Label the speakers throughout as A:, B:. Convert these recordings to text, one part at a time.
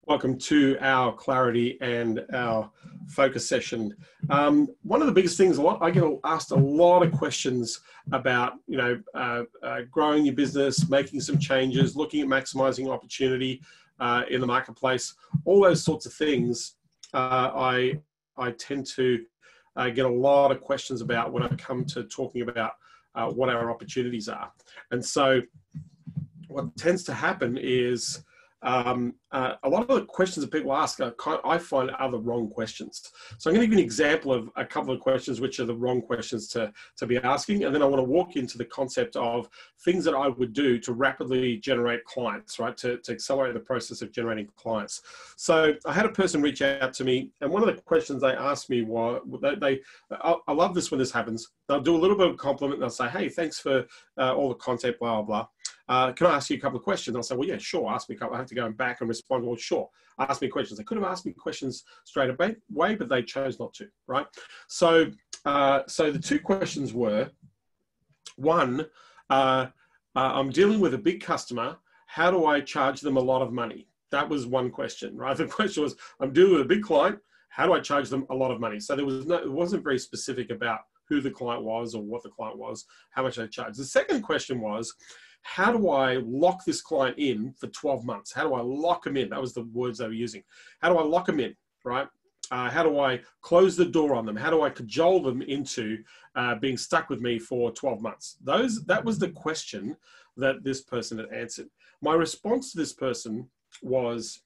A: Welcome to our clarity and our focus session. One of the biggest things, I get asked a lot of questions about, growing your business, making some changes, looking at maximizing opportunity in the marketplace, all those sorts of things. I tend to get a lot of questions about when I come to talking about what our opportunities are. And so what tends to happen is a lot of the questions that people ask I find are the wrong questions. So I'm going to give you an example of a couple of questions which are the wrong questions to be asking, and then I want to walk into the concept of things that I would do to rapidly generate clients, right? To accelerate the process of generating clients. So I had a person reach out to me, and one of the questions they asked me was, I love this when this happens. They'll do a little bit of a compliment and they'll say, "Hey, thanks for all the content, blah, blah, blah. Can I ask you a couple of questions?" I'll say, "Well, yeah, sure. Ask me a couple." I have to go back and respond, "Well, sure. Ask me questions." They could have asked me questions straight away, but they chose not to, right? So, so the two questions were, one, I'm dealing with a big customer. How do I charge them a lot of money? That was one question, right? The question was, I'm dealing with a big client. How do I charge them a lot of money? So it wasn't very specific about who the client was or what the client was, how much they charged. The second question was, how do I lock this client in for 12 months? How do I lock them in? That was the words they were using. How do I lock them in, right? How do I close the door on them? How do I cajole them into being stuck with me for 12 months? That was the question that this person had answered. My response to this person was,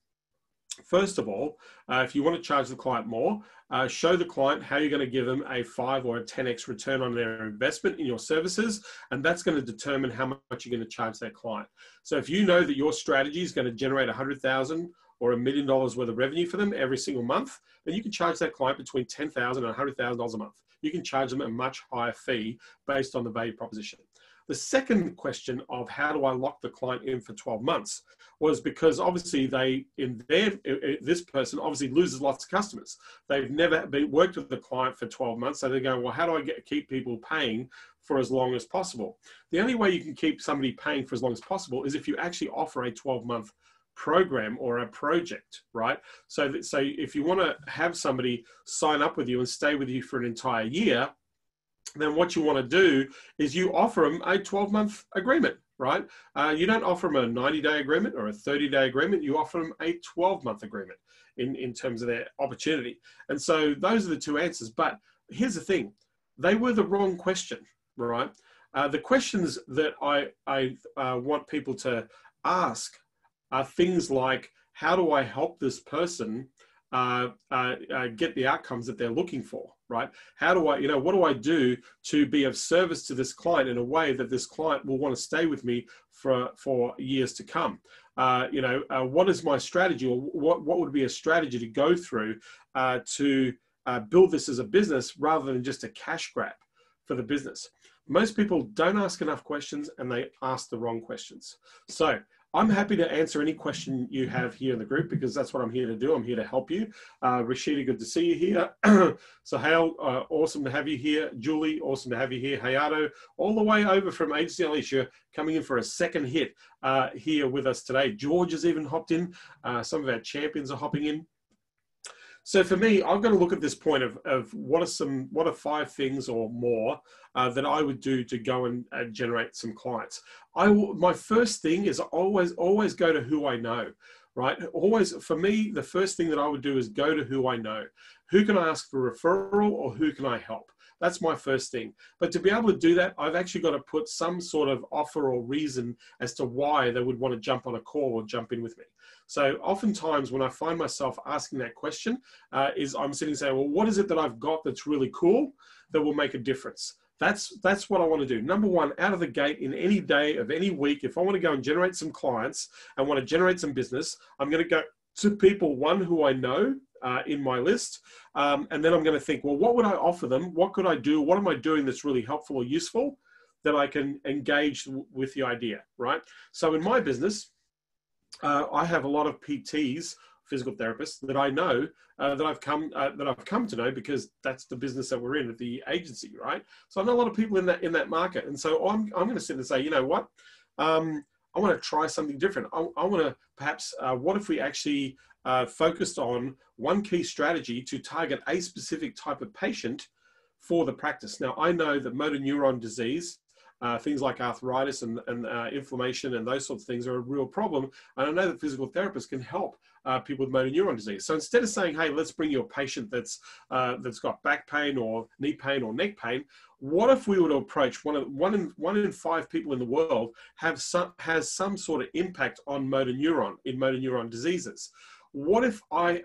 A: first of all, if you want to charge the client more, show the client how you're going to give them a 5 or a 10x return on their investment in your services, and that's going to determine how much you're going to charge that client. So if you know that your strategy is going to generate $100,000 or $1 million worth of revenue for them every single month, then you can charge that client between $10,000 and $100,000 a month. You can charge them a much higher fee based on the value proposition. The second question of how do I lock the client in for 12 months was because obviously this person obviously loses lots of customers. They've never worked with the client for 12 months. So they're going, well, how do I keep people paying for as long as possible? The only way you can keep somebody paying for as long as possible is if you actually offer a 12-month program or a project, right? So if you want to have somebody sign up with you and stay with you for an entire year, then what you want to do is you offer them a 12-month agreement, right? You don't offer them a 90-day agreement or a 30-day agreement. You offer them a 12-month agreement in terms of their opportunity. And so those are the two answers. But here's the thing. They were the wrong question, right? The questions that I want people to ask are things like, how do I help this person get the outcomes that they're looking for, right? How do I, what do I do to be of service to this client in a way that this client will want to stay with me for years to come? What is my strategy, or what would be a strategy to go through to build this as a business rather than just a cash grab for the business? Most people don't ask enough questions and they ask the wrong questions. So I'm happy to answer any question you have here in the group because that's what I'm here to do. I'm here to help you. Rashida, good to see you here. Sahel, awesome to have you here. Julie, awesome to have you here. Hayato, all the way over from Agency Alicia, coming in for a second hit here with us today. George has even hopped in. Some of our champions are hopping in. So for me, I've got to look at this point of what are 5 things or more that I would do to go and generate some clients. My first thing is always go to who I know, right? Always, for me, the first thing that I would do is go to who I know. Who can I ask for referral or who can I help? That's my first thing. But to be able to do that, I've actually got to put some sort of offer or reason as to why they would want to jump on a call or jump in with me. So oftentimes when I find myself asking that question, is I'm sitting saying, well, what is it that I've got that's really cool that will make a difference? That's what I want to do. Number one, out of the gate in any day of any week, if I want to go and generate some clients and want to generate some business, I'm going to go to people, one, who I know in my list. And then I'm going to think, well, what would I offer them? What could I do? What am I doing that's really helpful or useful that I can engage with the idea, right? So in my business, I have a lot of PTs, physical therapists, that I know that I've come to know because that's the business that we're in at the agency, right? So I know a lot of people in that market, and so I'm going to sit and say, you know what? I want to try something different. I want to perhaps, what if we actually focused on one key strategy to target a specific type of patient for the practice. Now, I know that motor neuron disease, things like arthritis and inflammation and those sorts of things are a real problem. And I know that physical therapists can help people with motor neuron disease. So instead of saying, hey, let's bring you a patient that's got back pain or knee pain or neck pain, what if we were to approach one in 5 people in the world has some sort of impact on motor neuron diseases? What if I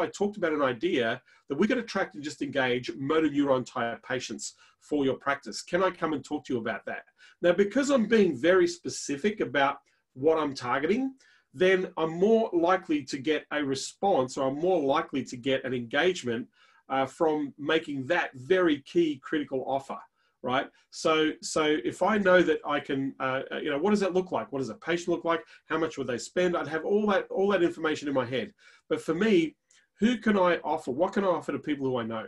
A: talked about an idea that we could attract and just engage motor neuron type patients for your practice? Can I come and talk to you about that? Now, because I'm being very specific about what I'm targeting, then I'm more likely to get a response, or I'm more likely to get an engagement from making that very key critical offer, right? So if I know that I can, what does that look like? What does a patient look like? How much would they spend? I'd have all that information in my head. But for me, who can I offer? What can I offer to people who I know?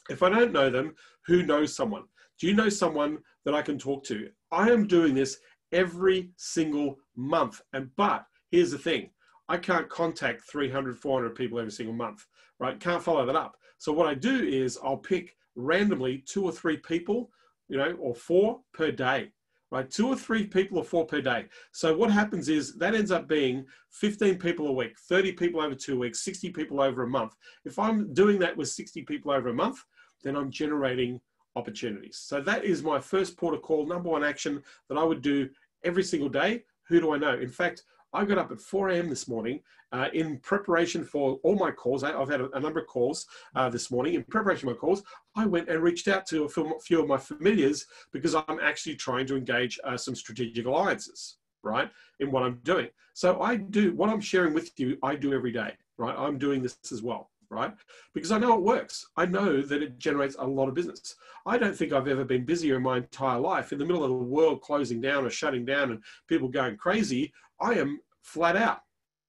A: If I don't know them, who knows someone? Do you know someone that I can talk to? I am doing this every single month. But here's the thing. I can't contact 300, 400 people every single month, right? Can't follow that up. So what I do is I'll pick randomly 2 or 3 people, or 4 per day, right? 2 or 3 people or 4 per day. So what happens is that ends up being 15 people a week, 30 people over 2 weeks, 60 people over a month. If I'm doing that with 60 people over a month, then I'm generating opportunities. So that is my first port of call, number 1 action that I would do every single day. Who do I know? In fact, I got up at 4 a.m. this morning in preparation for all my calls. I've had a number of calls this morning. In preparation for my calls, I went and reached out to a few of my familiars because I'm actually trying to engage some strategic alliances, right, in what I'm doing. So I do what I'm sharing with you, I do every day, right? I'm doing this as well, right? Because I know it works. I know that it generates a lot of business. I don't think I've ever been busier in my entire life. In the middle of the world closing down or shutting down and people going crazy, I am flat out,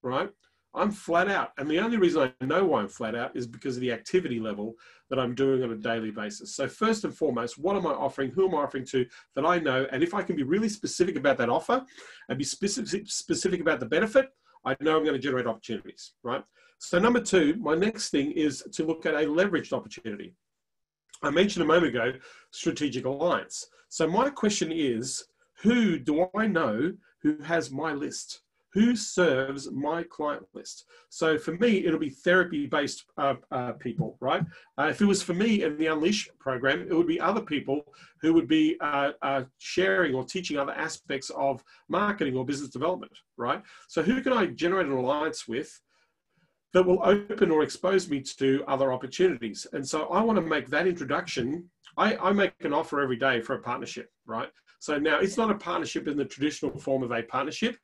A: right? I'm flat out. And the only reason I know why I'm flat out is because of the activity level that I'm doing on a daily basis. So first and foremost, what am I offering? Who am I offering to that I know? And if I can be really specific about that offer and be specific about the benefit, I know I'm going to generate opportunities, right? So number 2, my next thing is to look at a leveraged opportunity. I mentioned a moment ago, strategic alliance. So my question is, who do I know who has my list? Who serves my client list? So for me, it'll be therapy-based people, right? If it was for me in the Unleash program, it would be other people who would be sharing or teaching other aspects of marketing or business development, right? So who can I generate an alliance with that will open or expose me to other opportunities? And so I want to make that introduction. I make an offer every day for a partnership, right? So now it's not a partnership in the traditional form of a partnership,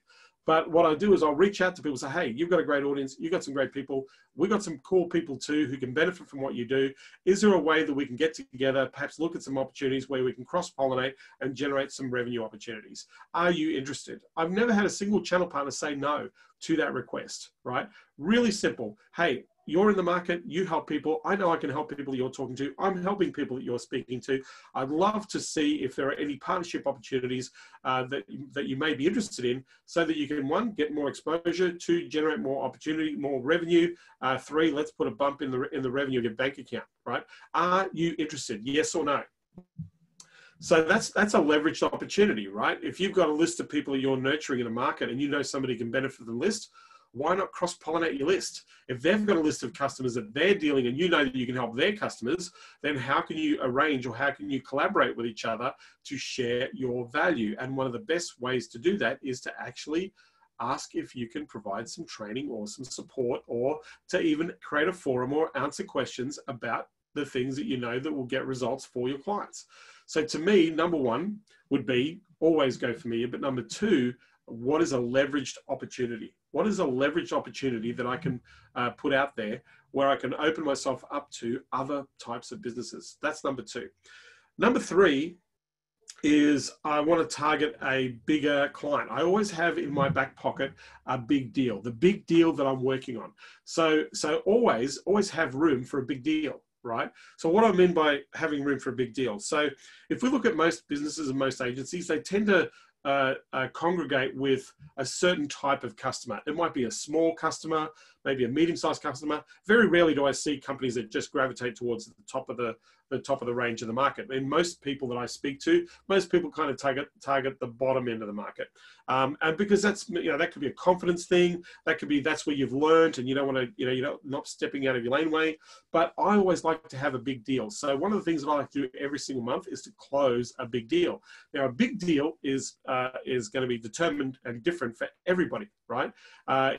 A: but what I do is I'll reach out to people and say, hey, you've got a great audience. You've got some great people. We've got some cool people too who can benefit from what you do. Is there a way that we can get together, perhaps look at some opportunities where we can cross-pollinate and generate some revenue opportunities? Are you interested? I've never had a single channel partner say no to that request, right? Really simple. Hey, you're in the market, you help people. I know I can help people that you're talking to. I'm helping people that you're speaking to. I'd love to see if there are any partnership opportunities that you may be interested in so that you can, 1, get more exposure, 2, generate more opportunity, more revenue, 3, let's put a bump in the revenue of your bank account, right? Are you interested? Yes or no? So that's a leveraged opportunity, right? If you've got a list of people that you're nurturing in a market and you know somebody can benefit from the list, why not cross-pollinate your list? If they've got a list of customers that they're dealing and you know that you can help their customers, then how can you arrange or how can you collaborate with each other to share your value? And one of the best ways to do that is to actually ask if you can provide some training or some support, or to even create a forum or answer questions about the things that you know that will get results for your clients. So to me, number 1 would be always go for me, but number 2, what is a leveraged opportunity? What is a leveraged opportunity that I can put out there where I can open myself up to other types of businesses? That's number 2. Number 3 is I want to target a bigger client. I always have in my back pocket a big deal, the big deal that I'm working on. So always have room for a big deal, right? So what I mean by having room for a big deal. So if we look at most businesses and most agencies, they tend to congregate with a certain type of customer. It might be a small customer, maybe a medium-sized customer. Very rarely do I see companies that just gravitate towards the top of the range of the market. And most people that I speak to, most people kind of target the bottom end of the market. And because that's, you know, that could be a confidence thing. That could be, that's where you've learned and you don't want to, you know, you're not stepping out of your laneway. But I always like to have a big deal. So one of the things that I like to do every single month is to close a big deal. Now, a big deal is going to be determined and different for everybody, right?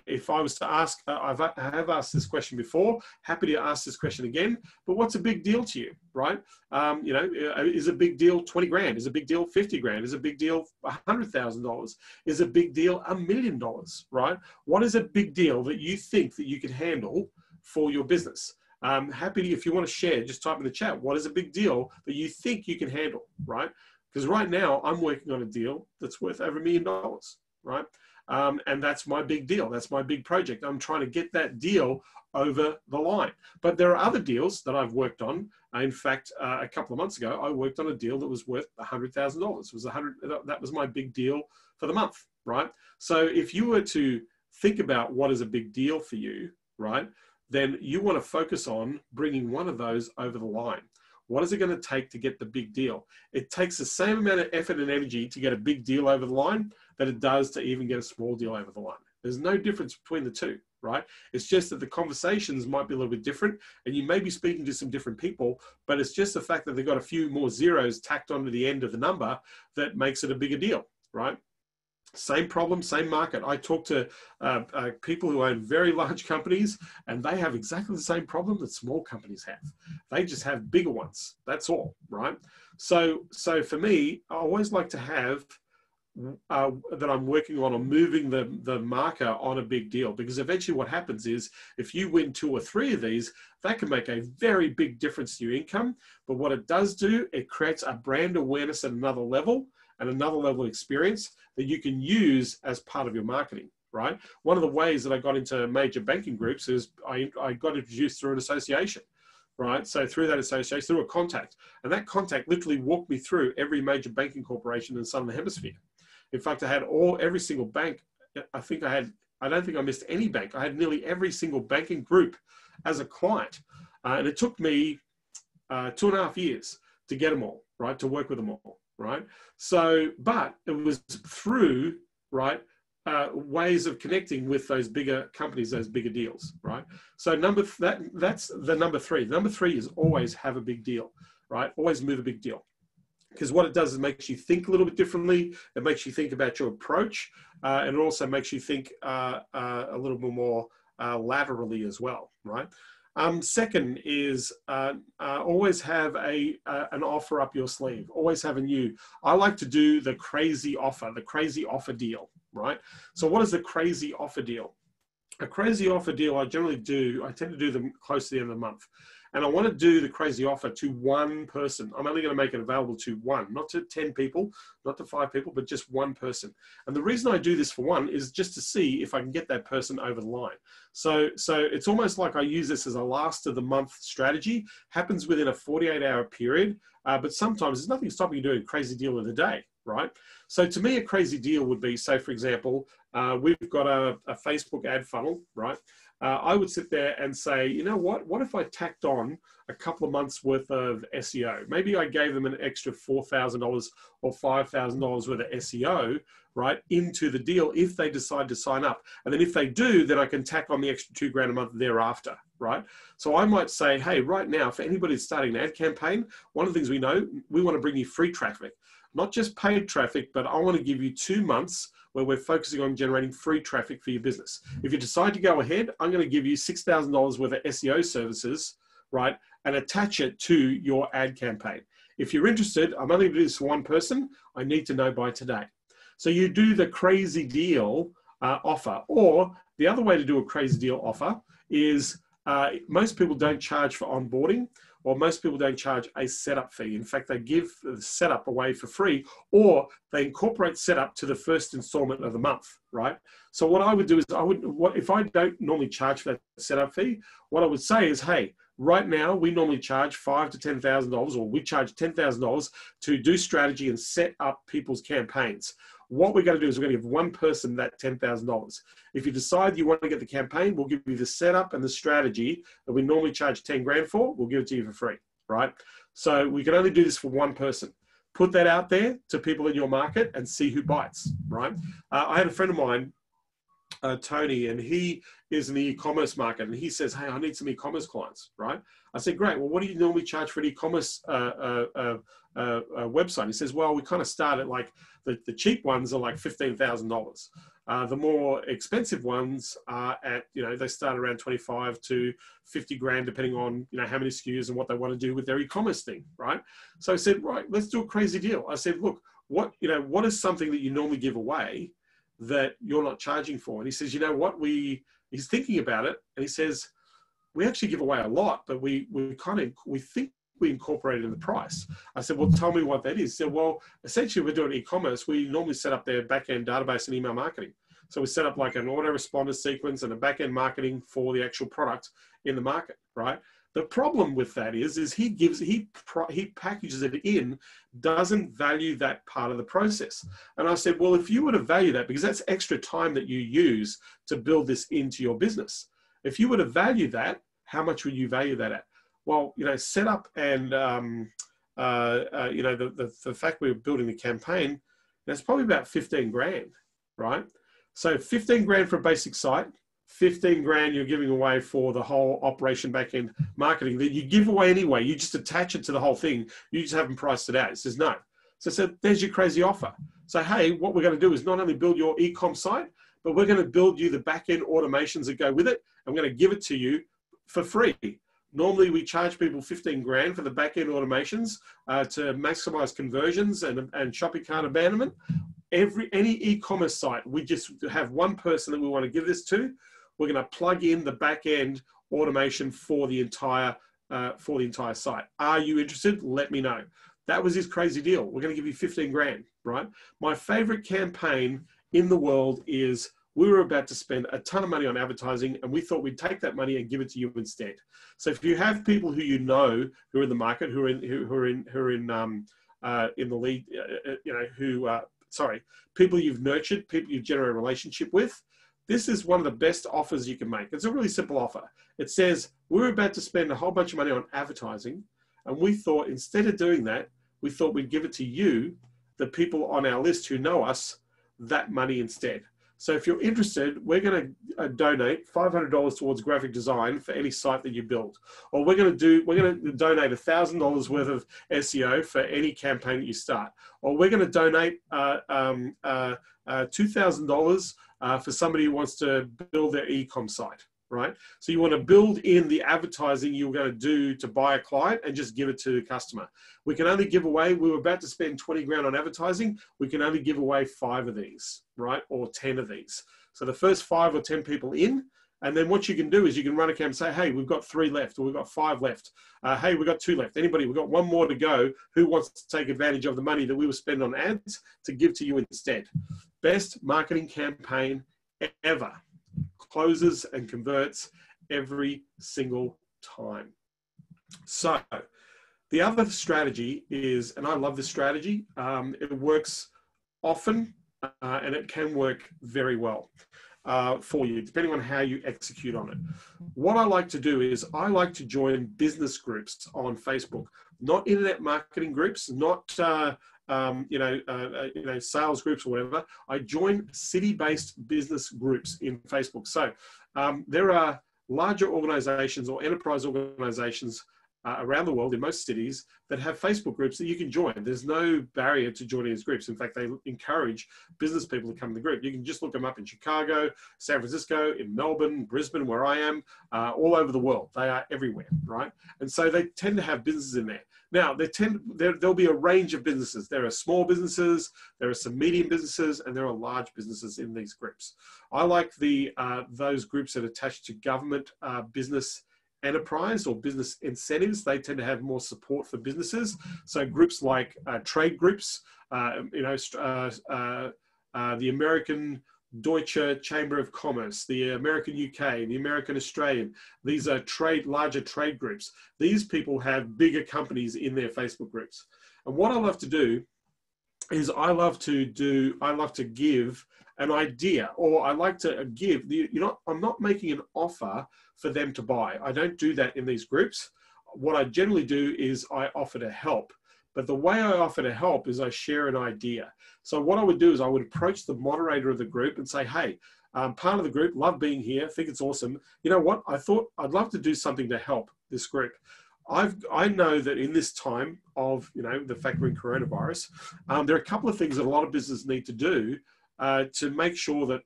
A: If I was to ask, I have asked this question before, happy to ask this question again, but what's a big deal to you, right? You know, is a big deal 20 grand? Is a big deal 50 grand? Is a big deal $100,000? Is a big deal $1 million, right? What is a big deal that you think that you can handle for your business? Happy to, if you want to share, just type in the chat, what is a big deal that you think you can handle, right? Because right now I'm working on a deal that's worth over $1 million, right? And that's my big deal. That's my big project. I'm trying to get that deal over the line. But there are other deals that I've worked on. In fact, a couple of months ago, I worked on a deal that was worth $100,000. That was my big deal for the month, right? So if you were to think about what is a big deal for you, right, then you want to focus on bringing one of those over the line. What is it going to take to get the big deal? It takes the same amount of effort and energy to get a big deal over the line that it does to even get a small deal over the line. There's no difference between the two, right? It's just that the conversations might be a little bit different and you may be speaking to some different people, but it's just the fact that they've got a few more zeros tacked onto the end of the number that makes it a bigger deal, right? Same problem, same market. I talk to people who own very large companies and they have exactly the same problem that small companies have. They just have bigger ones. That's all, right? So for me, I always like to have that I'm working on or moving the marker on a big deal, because eventually what happens is if you win 2 or 3 of these, that can make a very big difference to your income. But what it does do, it creates a brand awareness at another level and another level of experience that you can use as part of your marketing, right? One of the ways that I got into major banking groups is I got introduced through an association, right? So through that association, through a contact, and that contact literally walked me through every major banking corporation in the Southern Hemisphere. In fact, I had every single bank. I don't think I missed any bank. I had nearly every single banking group as a client. And it took me 2.5 years to get them all, right? To work with them all, right? So, but it was through, right, ways of connecting with those bigger companies, those bigger deals, right? So that's the number 3. Number 3 is always have a big deal, right? Always move a big deal. Because what it does is it makes you think a little bit differently. It makes you think about your approach. And it also makes you think a little bit more laterally as well, right? Second is always have an offer up your sleeve. Always have a new. I like to do the crazy offer deal, right? So what is the crazy offer deal? A crazy offer deal I tend to do them close to the end of the month. And I want to do the crazy offer to one person. I'm only going to make it available to one, not to 10 people, not to 5 people, but just one person. And the reason I do this for one is just to see if I can get that person over the line. So it's almost like I use this as a last of the month strategy. Happens within a 48-hour period, but sometimes there's nothing stopping you doing a crazy deal in a day, right? So to me, a crazy deal would be, say, for example, we've got a Facebook ad funnel, right? I would sit there and say, you know what if I tacked on a couple of months worth of SEO? Maybe I gave them an extra $4,000 or $5,000 worth of SEO, right, into the deal if they decide to sign up. And then if they do, then I can tack on the extra $2,000 a month thereafter, right? So I might say, hey, right now, for anybody that's starting an ad campaign, one of the things we know, we want to bring you free traffic. Not just paid traffic, but I want to give you 2 months where we're focusing on generating free traffic for your business. If you decide to go ahead, I'm going to give you $6,000 worth of SEO services, right, and attach it to your ad campaign. If you're interested, I'm only going to do this for one person. I need to know by today. So you do the crazy deal offer, or the other way to do a crazy deal offer is most people don't charge for onboarding, or most people don't charge a setup fee. In fact, they give the setup away for free, or they incorporate setup to the first installment of the month, right? So what I would do is if I don't normally charge for that setup fee, what I would say is, hey, right now we normally charge $5,000 to $10,000, or we charge $10,000 to do strategy and set up people's campaigns. what we're going to do is we're going to give one person that $10,000. If you decide you want to get the campaign, we'll give you the setup and the strategy that we normally charge 10 grand for. We'll give it to you for free, right? So we can only do this for one person. Put that out there to people in your market and see who bites, right? I had a friend of mine, Tony, and he is in the e-commerce market, and he says, hey, I need some e-commerce clients, right? I said, great. Well, what do you normally charge for an e-commerce website? He says, well, we kind of start at like, the cheap ones are like $15,000. The more expensive ones are at, they start around 25 to 50 grand, depending on, how many SKUs and what they want to do with their e-commerce thing, right? So I said, right, let's do a crazy deal. I said, look, what is something that you normally give away that you're not charging for? And he says, you know what, he's thinking about it, and he says, we actually give away a lot, but we think we incorporate it in the price. I said, well, tell me what that is. He said, well, essentially we're doing e-commerce. We normally set up their back-end database and email marketing. So we set up like an autoresponder sequence and a back-end marketing for the actual product in the market, right? The problem with that is he packages it in, doesn't value that part of the process. And I said, well, if you were to value that, because that's extra time that you use to build this into your business. If you were to value that, how much would you value that at? Well, setup and, the fact we're building the campaign, that's probably about 15 grand, right? So 15 grand for a basic site, 15 grand you're giving away for the whole operation back-end marketing that you give away anyway. You just attach it to the whole thing. You just haven't priced it out. It says no. So there's your crazy offer. So, hey, what we're going to do is not only build your e-com site, but we're going to build you the back-end automations that go with it. I'm going to give it to you for free. Normally, we charge people 15 grand for the back-end automations to maximize conversions and shopping cart abandonment. Any e-commerce site, we just have one person that we want to give this to. We're going to plug in the back-end automation for the entire site. Are you interested? Let me know. That was his crazy deal. We're going to give you 15 grand, right? My favorite campaign in the world is we were about to spend a ton of money on advertising, and we thought we'd take that money and give it to you instead. So if you have people who who are in the market, who are in the lead, people you've nurtured, people you've generated a relationship with, this is one of the best offers you can make. It's a really simple offer. It says, we're about to spend a whole bunch of money on advertising, and we thought instead of doing that, we thought we'd give it to you, the people on our list who know us, that money instead. So if you're interested, we're going to donate $500 towards graphic design for any site that you build. Or we're going to donate $1,000 worth of SEO for any campaign that you start. Or we're going to donate $2,000 for somebody who wants to build their e-com site, right? So you want to build in the advertising you're going to do to buy a client and just give it to the customer. We can only give away, we were about to spend 20 grand on advertising. We can only give away 5 of these, right? Or 10 of these. So the first 5 or 10 people in, and then what you can do is you can run a campaign and say, hey, we've got 3 left, or we've got 5 left. Hey, we've got 2 left. Anybody, we've got 1 more to go. Who wants to take advantage of the money that we will spend on ads to give to you instead? Best marketing campaign ever. Closes and converts every single time. So the other strategy is, and I love this strategy, it works often and it can work very well for you, depending on how you execute on it. What I like to do is I like to join business groups on Facebook, not internet marketing groups, not sales groups or whatever. I join city-based business groups in Facebook. So there are larger organizations or enterprise organizations around the world in most cities that have Facebook groups that you can join. There's no barrier to joining these groups. In fact, they encourage business people to come to the group. You can just look them up in Chicago, San Francisco, in Melbourne, Brisbane, where I am, all over the world. They are everywhere, right? And so they tend to have businesses in there. Now, there'll be a range of businesses. There are small businesses, there are some medium businesses, and there are large businesses in these groups. I like those groups that are attached to government business enterprise or business incentives. They tend to have more support for businesses. So groups like trade groups, the American Deutsche Chamber of Commerce, the American UK, the American Australian. These are larger trade groups. These people have bigger companies in their Facebook groups. And what I love to do is I love to give an idea, or I like to give, I'm not making an offer for them to buy. I don't do that in these groups. What I generally do is I offer to help. But the way I offer to help is I share an idea. So what I would do is I would approach the moderator of the group and say, hey, part of the group, love being here, think it's awesome. You know what? I thought I'd love to do something to help this group. I know that in this time of, the factoring coronavirus, there are a couple of things that a lot of businesses need to do to make sure that,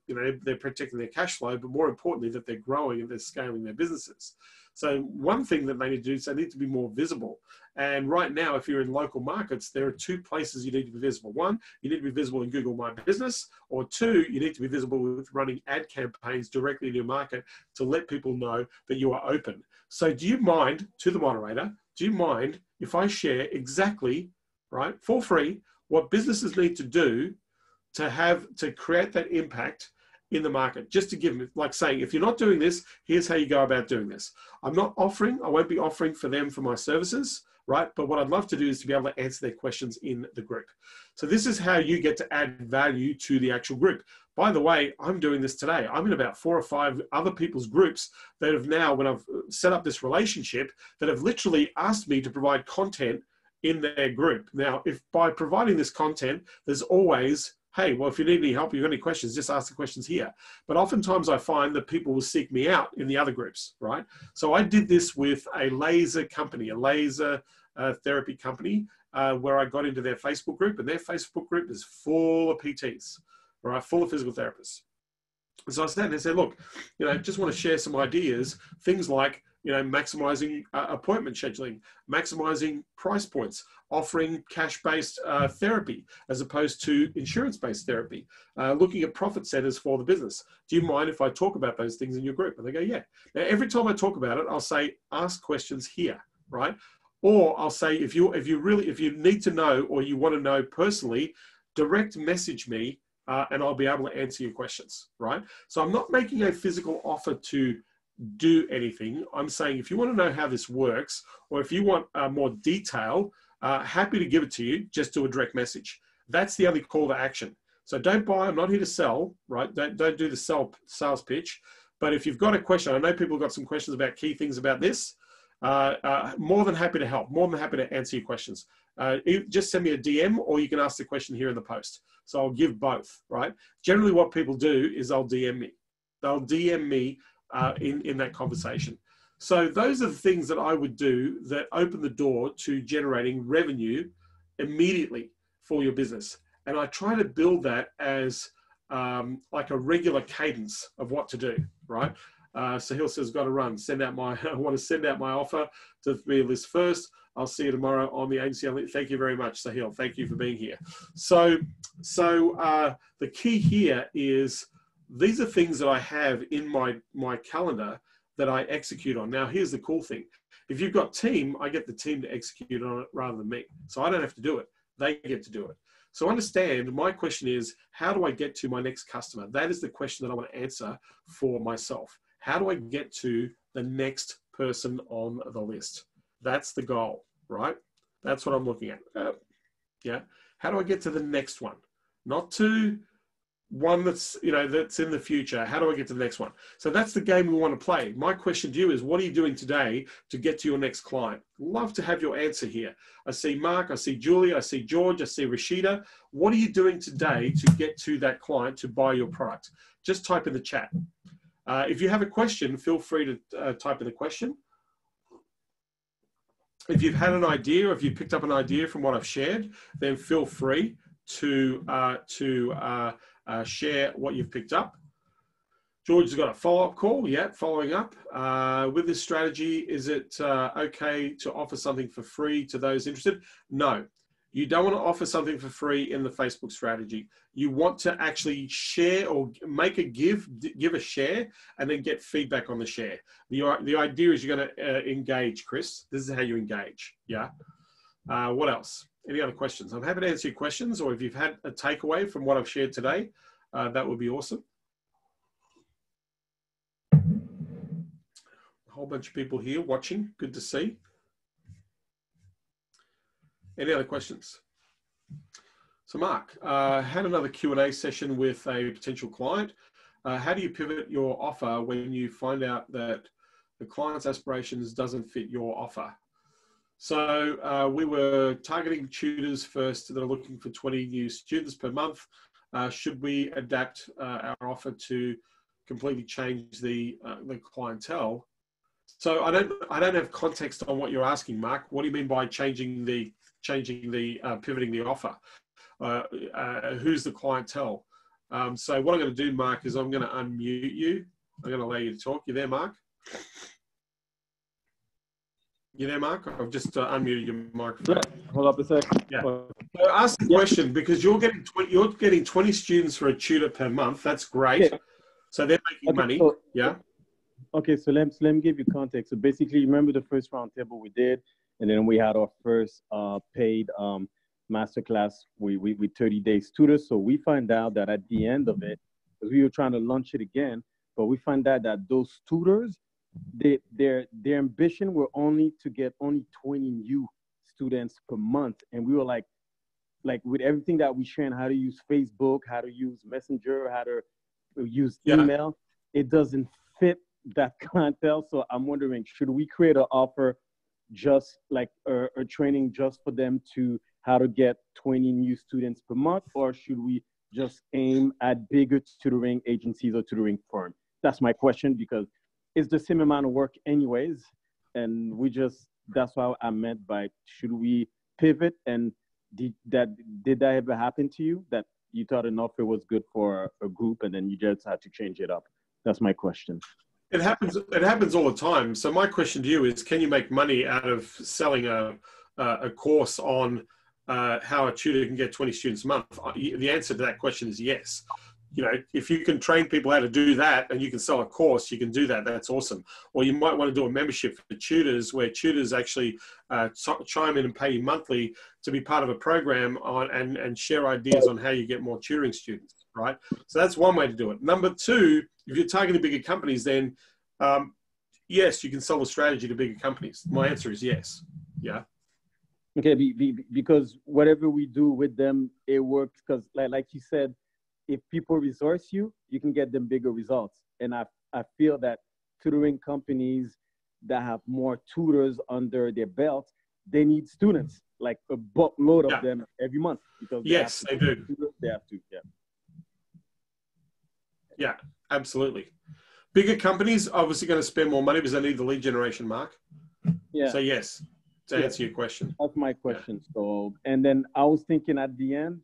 A: they're protecting their cash flow, but more importantly, that they're growing and they're scaling their businesses. So one thing that they need to do is they need to be more visible. And right now, if you're in local markets, there are two places you need to be visible. One, you need to be visible in Google My Business, or two, you need to be visible with running ad campaigns directly in your market to let people know that you are open. So do you mind, to the moderator, do you mind if I share exactly, right, for free, what businesses need to do to create that impact in the market? Just to give them, like saying, if you're not doing this, here's how you go about doing this. I won't be offering for them for my services, right? But what I'd love to do is to be able to answer their questions in the group. So this is how you get to add value to the actual group. By the way, I'm doing this today. I'm in about 4 or 5 other people's groups that have now, when I've set up this relationship, that have literally asked me to provide content in their group. Now, if by providing this content, there's always, hey, well, if you need any help, you've got any questions, just ask the questions here. But oftentimes I find that people will seek me out in the other groups, right? So I did this with a laser company, a laser therapy company, where I got into their Facebook group, and their Facebook group is full of PTs, right? Full of physical therapists. So I sat and I said, look, just want to share some ideas, things like, maximizing appointment scheduling, maximizing price points, offering cash-based therapy as opposed to insurance-based therapy, looking at profit centers for the business. Do you mind if I talk about those things in your group? And they go, yeah. Now, every time I talk about it, I'll say, ask questions here, right? Or I'll say, if you need to know, or you want to know personally, direct message me and I'll be able to answer your questions, right? So I'm not making a physical offer to do anything. I'm saying, if you want to know how this works, or if you want more detail, happy to give it to you. Just do a direct message. That's the only call to action. So don't buy. I'm not here to sell, right? Don't do the sales pitch. But if you've got a question, I know people have got some questions about key things about this. More than happy to help. More than happy to answer your questions. Just send me a DM, or you can ask the question here in the post. So I'll give both, right? Generally what people do is they'll DM me. They'll DM me in that conversation. So those are the things that I would do that open the door to generating revenue immediately for your business. And I try to build that as like a regular cadence of what to do, right? Sahil says, got to run. I want to send out my offer to the list first. I'll see you tomorrow on the agency. Thank you very much, Sahil. Thank you for being here. So the key here is, these are things that I have in my calendar that I execute on. Now, here's the cool thing. If you've got team, I get the team to execute on it rather than me. So I don't have to do it. They get to do it. So understand, my question is, how do I get to my next customer? That is the question that I want to answer for myself. How do I get to the next person on the list? That's the goal, right? That's what I'm looking at. Yeah. How do I get to the next one? Not to one that's, that's in the future. How do I get to the next one? So that's the game we want to play. My question to you is, what are you doing today to get to your next client? Love to have your answer here. I see Mark, I see Julie, I see George, I see Rashida. What are you doing today to get to that client to buy your product? Just type in the chat. If you have a question, feel free to type in the question. If you've had an idea, or if you picked up an idea from what I've shared, then feel free to share what you've picked up. George has got a follow-up call. Yeah, following up. With this strategy, is it okay to offer something for free to those interested? No, you don't want to offer something for free in the Facebook strategy. You want to actually share, or make a give a share, and then get feedback on the share. The idea is you're going to engage, Chris. This is how you engage. Yeah. What else? Any other questions? I'm happy to answer your questions, or if you've had a takeaway from what I've shared today, that would be awesome. A whole bunch of people here watching. Good to see. Any other questions? So Mark, had another Q&A session with a potential client. How do you pivot your offer when you find out that the client's aspirations doesn't fit your offer? So we were targeting tutors first that are looking for 20 new students per month. Should we adapt our offer to completely change the clientele? So I don't have context on what you're asking, Mark. What do you mean by pivoting the offer? Who's the clientele? So what I'm going to do, Mark, is I'm going to unmute you. I'm going to allow you to talk. You there, Mark? You there, Mark? I've just unmuted your microphone.
B: Yeah. Hold up a sec.
A: Yeah. So ask the question, because you're getting 20 students for a tutor per month. That's great. Okay. So they're making money. So, yeah.
B: Okay, so let me give you context. So basically, remember the first roundtable we did, and then we had our first paid masterclass with 30-day tutors. So we find out that at the end of it, because we were trying to launch it again, but we find out that those tutors, their ambition were only to get only 20 new students per month. And we were like with everything that we share, how to use Facebook, how to use Messenger, how to use email, it doesn't fit that clientele. So I'm wondering, should we create an offer just like a training just for them to how to get 20 new students per month, or should we just aim at bigger tutoring agencies or tutoring firms? That's my question, because it's the same amount of work anyways. And that's why I meant by, should we pivot? And did that ever happen to you, that you thought an offer was good for a group and then you just had to change it up? That's my question.
A: It happens all the time. So my question to you is, can you make money out of selling a course on how a tutor can get 20 students a month? The answer to that question is yes. You know, if you can train people how to do that and you can sell a course, you can do that. That's awesome. Or you might want to do a membership for tutors, where tutors actually chime in and pay you monthly to be part of a program and share ideas on how you get more tutoring students, right? So that's one way to do it. Number two, if you're targeting bigger companies, then yes, you can sell the strategy to bigger companies. My answer is yes. Yeah.
B: Okay, because whatever we do with them, it works. Because like you said, if people resource you, you can get them bigger results. And I feel that tutoring companies that have more tutors under their belt, they need students, like a boatload of them every month. Because
A: they do.
B: They have to,
A: Yeah, absolutely. Bigger companies obviously going to spend more money because they need the lead generation, Mark.
B: Yeah.
A: So yes, to answer your question.
B: That's my question. Yeah. So, and then I was thinking at the end,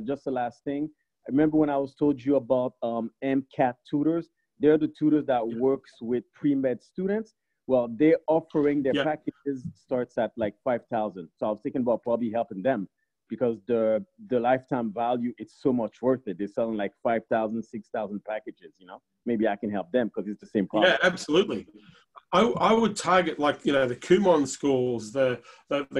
B: just the last thing. I remember when I was told you about MCAT tutors. They're the tutors that works with pre-med students. Well, they're offering their packages starts at like 5,000. So I was thinking about probably helping them, because the lifetime value, it's so much worth it. They're selling like 5,000, 6,000 packages, you know. Maybe I can help them because it's the same product.
A: Yeah, absolutely. I would target, like, you know, the Kumon schools, the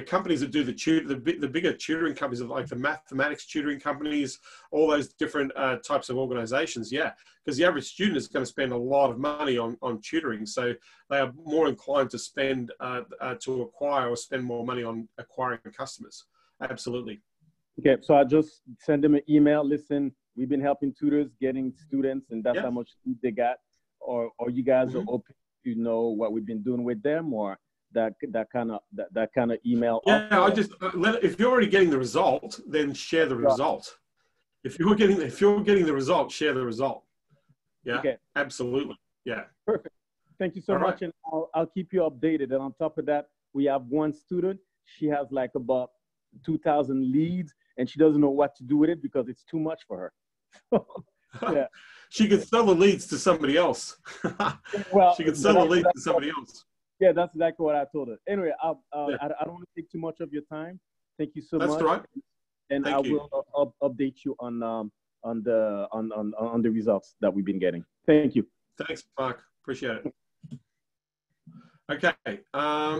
A: companies that do the bigger tutoring companies, like the mathematics tutoring companies, all those different types of organizations. Yeah, because the average student is going to spend a lot of money on tutoring. So they are more inclined to spend to acquire or spend more money on acquiring customers. Absolutely.
B: Okay, so I just send them an email. Listen, we've been helping tutors getting students, and that's how much they got. Or you guys are open to know what we've been doing with them, or that kind of email.
A: Yeah, I just if you're already getting the result, then share the result. If you're getting the result, share the result. Yeah, okay. Absolutely. Yeah.
B: Perfect. Thank you so much, and I'll keep you updated. And on top of that, we have one student. She has like about 2,000 leads, and she doesn't know what to do with it because it's too much for her. Yeah.
A: She could sell the leads to somebody else. Well, she could sell the leads to somebody else.
B: Yeah, that's exactly what I told her. Anyway, I don't want to take too much of your time. Thank you so much.
A: That's right.
B: And I will update you on the results that we've been getting. Thank you.
A: Thanks, Mark. Appreciate it. Okay.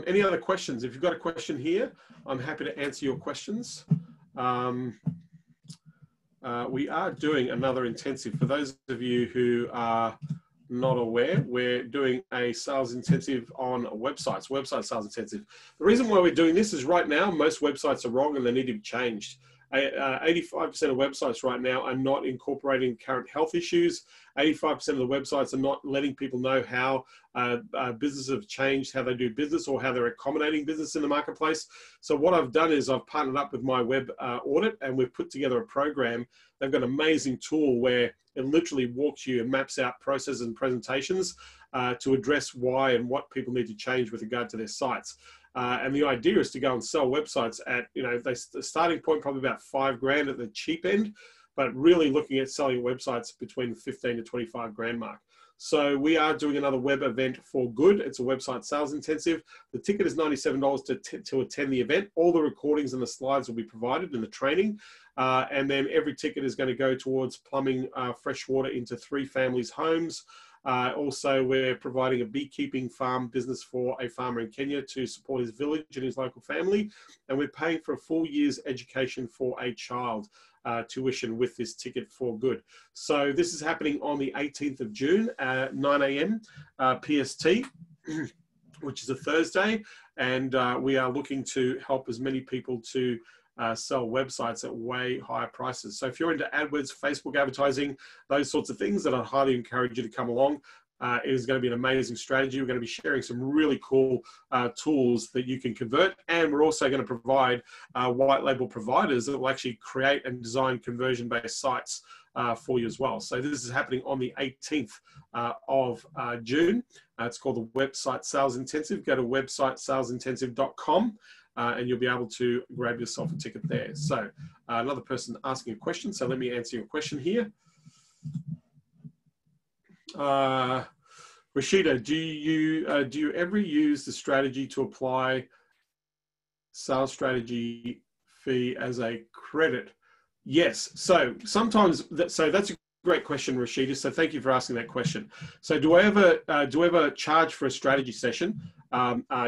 A: Any other questions? If you've got a question here, I'm happy to answer your questions. We are doing another intensive. For those of you who are not aware, we're doing a sales intensive on websites, website sales intensive. The reason why we're doing this is right now, most websites are wrong and they need to be changed. 85% of websites right now are not incorporating current health issues. 85% of the websites are not letting people know how businesses have changed, how they do business, or how they're accommodating business in the marketplace. So what I've done is I've partnered up with my web audit, and we've put together a program. They've got an amazing tool where it literally walks you and maps out processes and presentations to address why and what people need to change with regard to their sites. And the idea is to go and sell websites at, the starting point probably about $5,000 at the cheap end, but really looking at selling websites between 15 to 25 grand mark. So we are doing another web event for good. It's a website sales intensive. The ticket is $97 to attend the event. All the recordings and the slides will be provided in the training. And then every ticket is going to go towards plumbing fresh water into 3 families' homes. Also, we're providing a beekeeping farm business for a farmer in Kenya to support his village and his local family. And we're paying for a full year's education for a child. Tuition with this ticket for good. So this is happening on the 18th of June at 9 a.m. PST, which is a Thursday. And we are looking to help as many people to sell websites at way higher prices. So if you're into AdWords, Facebook advertising, those sorts of things, then I highly encourage you to come along. It is going to be an amazing strategy. We're going to be sharing some really cool tools that you can convert. And we're also going to provide white label providers that will actually create and design conversion-based sites for you as well. So this is happening on the 18th of June. It's called the Website Sales Intensive. Go to websitesalesintensive.com. And you'll be able to grab yourself a ticket there. So another person asking a question. So let me answer your question here. Rashida, do you ever use the strategy to apply sales strategy fee as a credit? Yes. So sometimes, so that's a great question, Rashida. So thank you for asking that question. So do I ever charge for a strategy session?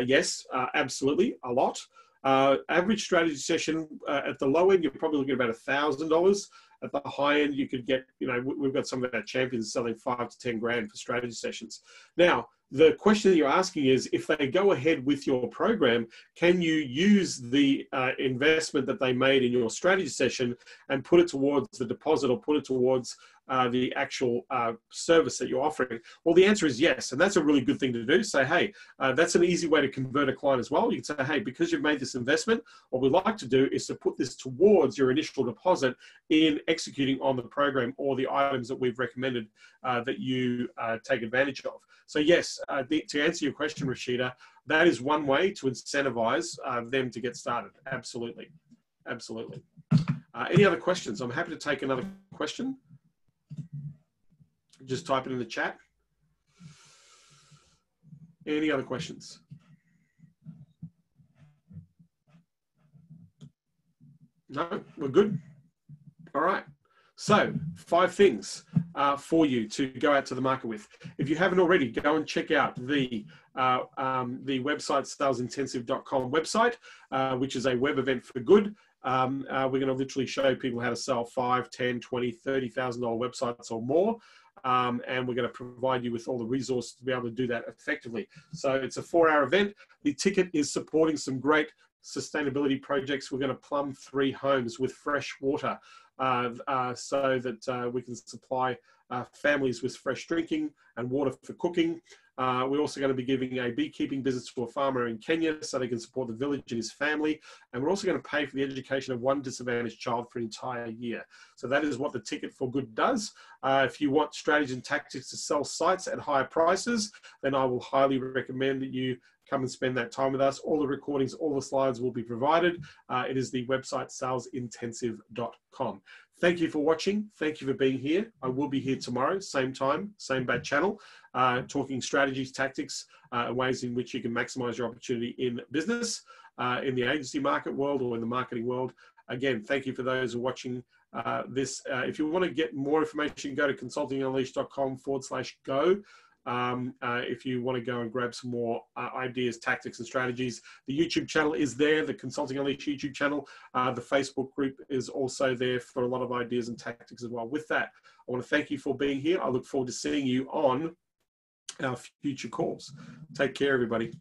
A: Yes, absolutely, a lot. Average strategy session at the low end, you're probably looking at about $1,000. At the high end, you could get, we've got some of our champions selling 5 to 10 grand for strategy sessions. Now, the question that you're asking is, if they go ahead with your program, can you use the investment that they made in your strategy session and put it towards the deposit or put it towards the actual service that you're offering? Well, the answer is yes. And that's a really good thing to do. Say, hey, that's an easy way to convert a client as well. You can say, hey, because you've made this investment, what we'd like to do is to put this towards your initial deposit in executing on the program or the items that we've recommended that you take advantage of. So yes, to answer your question, Rashida, that is one way to incentivize them to get started. Absolutely. Absolutely. Any other questions? I'm happy to take another question. Just type it in the chat. Any other questions? No, we're good. All right. So 5 things for you to go out to the market with. If you haven't already, go and check out the websitesalesintensive.com website, which is a web event for good. We're going to literally show people how to sell $5,000, $10,000, $20,000, $30,000 websites or more. And we're going to provide you with all the resources to be able to do that effectively. So it's a 4-hour event. The ticket is supporting some great sustainability projects. We're going to plumb 3 homes with fresh water so that we can supply families with fresh drinking and water for cooking. We're also going to be giving a beekeeping business to a farmer in Kenya so they can support the village and his family. And we're also going to pay for the education of 1 disadvantaged child for an entire year. So that is what the Ticket for Good does. If you want strategies and tactics to sell sites at higher prices, then I will highly recommend that you come and spend that time with us. All the recordings, all the slides will be provided. It is the website salesintensive.com. Thank you for watching. Thank you for being here. I will be here tomorrow, same time, same bad channel, talking strategies, tactics, ways in which you can maximize your opportunity in business, in the agency market world or in the marketing world. Again, thank you for those who are watching this. If you want to get more information, go to consultingunleashed.com/go. If you want to go and grab some more ideas, tactics, and strategies, the YouTube channel is there, the Consulting Unleashed YouTube channel. The Facebook group is also there for a lot of ideas and tactics as well. With that, I want to thank you for being here. I look forward to seeing you on our future calls. Take care, everybody.